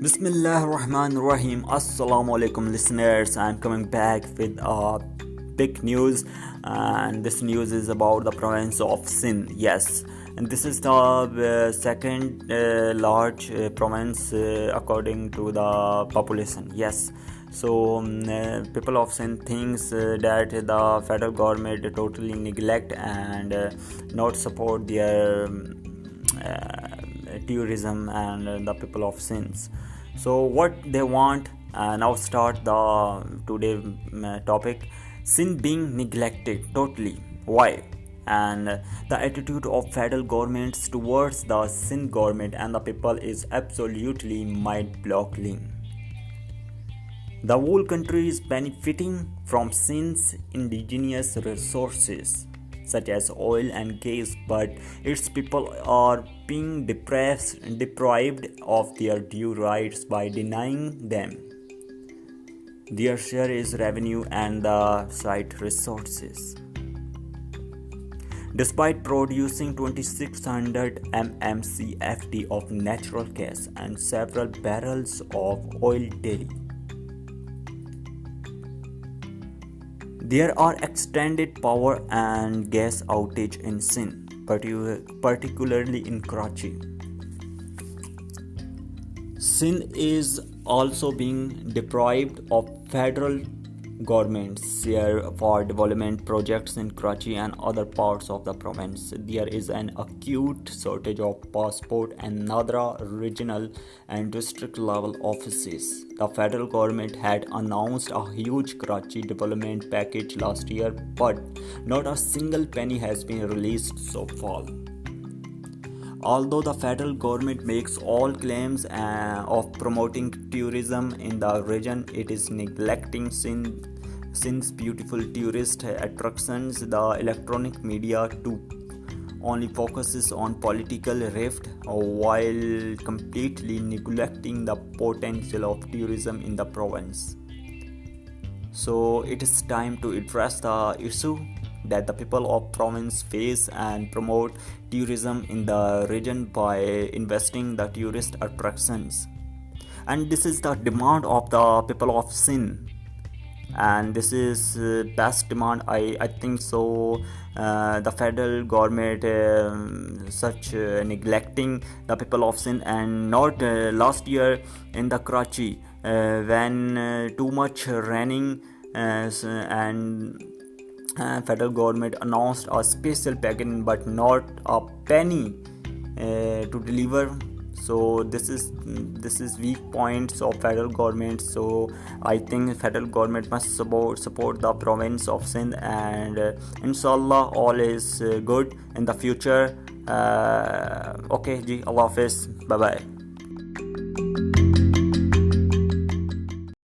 Bismillahirrahmanirrahim. Assalamu alaikum listeners. I'm coming back with big news, and this news is about the province of Sindh. Yes, and this is the second large province according to the population. Yes, so people of Sindh thinks that the federal government totally neglect and not support their tourism and the people of Sindh. So what they want, now start the today topic. Sindh being neglected totally. Why? And the attitude of federal governments towards the Sindh government and the people is absolutely mind-boggling. The whole country is benefiting from Sindh's indigenous resources such as oil and gas, but its people are being deprived of their due rights by denying them their share is revenue and the site resources. Despite producing 2600 mmcfd of natural gas and several barrels of oil daily, there are extended power and gas outage in Sindh, particularly in Karachi. Sindh is also being deprived of federal government's share for development projects in Karachi and other parts of the province. There is an acute shortage of passport and Nadra regional and district level offices. The federal government had announced a huge Karachi development package last year, but not a single penny has been released so far. Although the federal government makes all claims of promoting tourism in the region, it is neglecting Sindh's beautiful tourist attractions. The electronic media too only focuses on political rift while completely neglecting the potential of tourism in the province. So it is time to address the issue that the people of province face and promote tourism in the region by investing the tourist attractions. And this is the demand of the people of Sindh, and this is best demand I think so. The federal government neglecting the people of Sindh, and not last year in the Karachi when too much raining and federal government announced a special package but not a penny to deliver. So this is weak points of federal government. So I think federal government must support the province of Sindh, and inshallah all is good in the future. Okay ji, Allah Hafiz, bye bye.